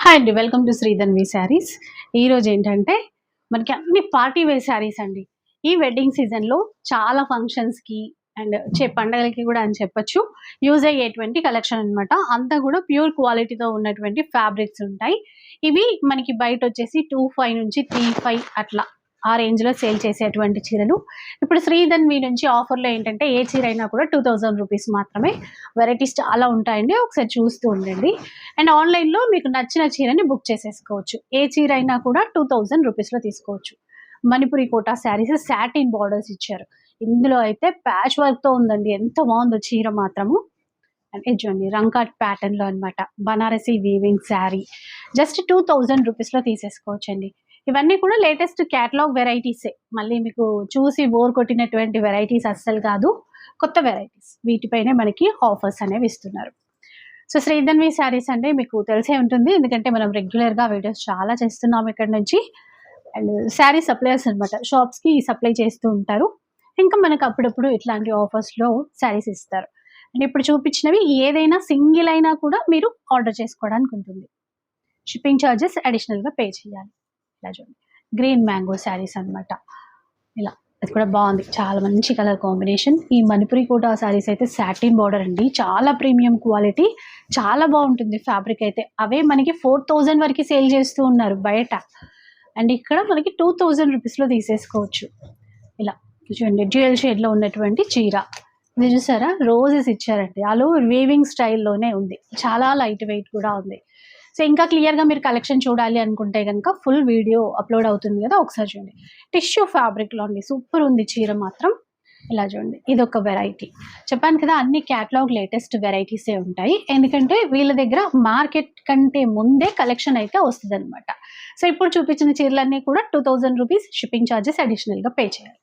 Hi అండి. Welcome to Sridhanvi Sarees. ఈరోజు ఏంటంటే మనకి అన్ని పార్టీ వేర్ శారీస్ అండి. ఈ వెడ్డింగ్ సీజన్‌లో చాలా ఫంక్షన్స్‌కి అండ్ పండగలకి కూడా అని చెప్పొచ్చు. యూజ్ అయ్యేటువంటి కలెక్షన్ అన్నమాట. అంతా కూడా ప్యూర్ క్వాలిటీతో ఉన్నటువంటి ఫ్యాబ్రిక్స్ ఉంటాయి. ఇవి మనకి బయటొచ్చేసి 25 నుంచి 35 అట్లా ఆ రేంజ్‌లో సేల్ చేసేటువంటి చీరలు. ఇప్పుడు శ్రీధన్వి నుంచి ఆఫర్‌లో ఏంటంటే ఏ చీర అయినా కూడా 2000 రూపీస్ మాత్రమే. వెరైటీస్ చాలా ఉంటాయండి. ఒకసారి చూస్తూ ఉండండి. అండ్ ఆన్‌లైన్‌లో మీకు నచ్చిన చీరని బుక్ చేసేసుకోవచ్చు. ఏ చీర అయినా కూడా 2000 రూపీస్‌లో తీసుకోవచ్చు. మణిపురి కోటా శారీస్ సాటిన్ బోర్డర్స్ ఇచ్చారు. ఇందులో అయితే ప్యాచ్ వర్క్‌తో ఉందండి. ఎంత బావుందో చీర మాత్రము. అంటే చూడండి రంకాట్ ప్యాటర్న్‌లో అన్నమాట. బనారసి వీవింగ్ శారీ. జస్ట్ 2000 రూపీస్‌లో తీసేసుకోవచ్చండి. ఇవన్నీ కూడా లేటెస్ట్ క్యాటలాగ్ వెరైటీసే. మళ్ళీ మీకు చూసి బోర్ కొట్టినటువంటి వెరైటీస్ అస్సలు కాదు. కొత్త వెరైటీస్. వీటిపైనే మనకి ఆఫర్స్ అనేవి ఇస్తున్నారు. సో, శ్రీధన్వి శారీస్ అంటే మీకు తెలిసే ఉంటుంది. ఎందుకంటే మనం రెగ్యులర్‌గా వీడియోస్ చాలా చేస్తున్నాం ఇక్కడ నుంచి. అండ్ శారీ సప్లయర్స్ అన్నమాట. షాప్స్‌కి సప్లై చేస్తూ ఉంటారు. ఇంకా మనకు అప్పుడప్పుడు ఇట్లాంటి ఆఫర్స్‌లో శారీస్ ఇస్తారు. అండ్ ఇప్పుడు చూపించినవి ఏదైనా సింగిల్ అయినా కూడా మీరు ఆర్డర్ చేసుకోవడానికి ఉంటుంది. షిప్పింగ్ చార్జెస్ అడిషనల్‌గా పే చేయాలి. ఇలా చూడండి. గ్రీన్ మ్యాంగో శారీస్ అన్నమాట. ఇలా అది కూడా బాగుంది. చాలా మంచి కలర్ కాంబినేషన్. ఈ మణిపురి కోటా శారీస్ అయితే సాటిన్ బార్డర్ అండి. చాలా ప్రీమియం క్వాలిటీ. చాలా బాగుంటుంది ఫ్యాబ్రిక్ అయితే. అవే మనకి 4000 వరకు సేల్ చేస్తూ ఉన్నారు బయట. అండ్ ఇక్కడ మనకి 2000 రూపీస్‌లో తీసేసుకోవచ్చు. ఇలా చూడండి డ్యూయల్ షేడ్‌లో ఉన్నటువంటి చీర. ఇది చూసారా? రోజెస్ ఇచ్చారండి. ఆలు వీవింగ్ స్టైల్‌లోనే ఉంది. చాలా లైట్ వెయిట్ కూడా ఉంది. సో, ఇంకా క్లియర్‌గా మీరు కలెక్షన్ చూడాలి అనుకుంటే గనుక ఫుల్ వీడియో అప్‌లోడ్ అవుతుంది కదా! ఒకసారి చూడండి. టిష్యూ ఫ్యాబ్రిక్‌లో అండి. సూపర్ ఉంది చీర మాత్రం. ఇలా చూడండి. ఇదొక వెరైటీ. చెప్పాను కదా! అన్ని క్యాటలాగ్ లేటెస్ట్ వెరైటీసే ఉంటాయి. ఎందుకంటే వీళ్ళ దగ్గర మార్కెట్ కంటే ముందే కలెక్షన్ అయితే వస్తదనమాట. సో, ఇప్పుడు చూపించిన చీరలన్నీ కూడా 2000 రూపీస్ షిప్పింగ్ చార్జెస్ అడిషనల్‌గా పే చేయాలి.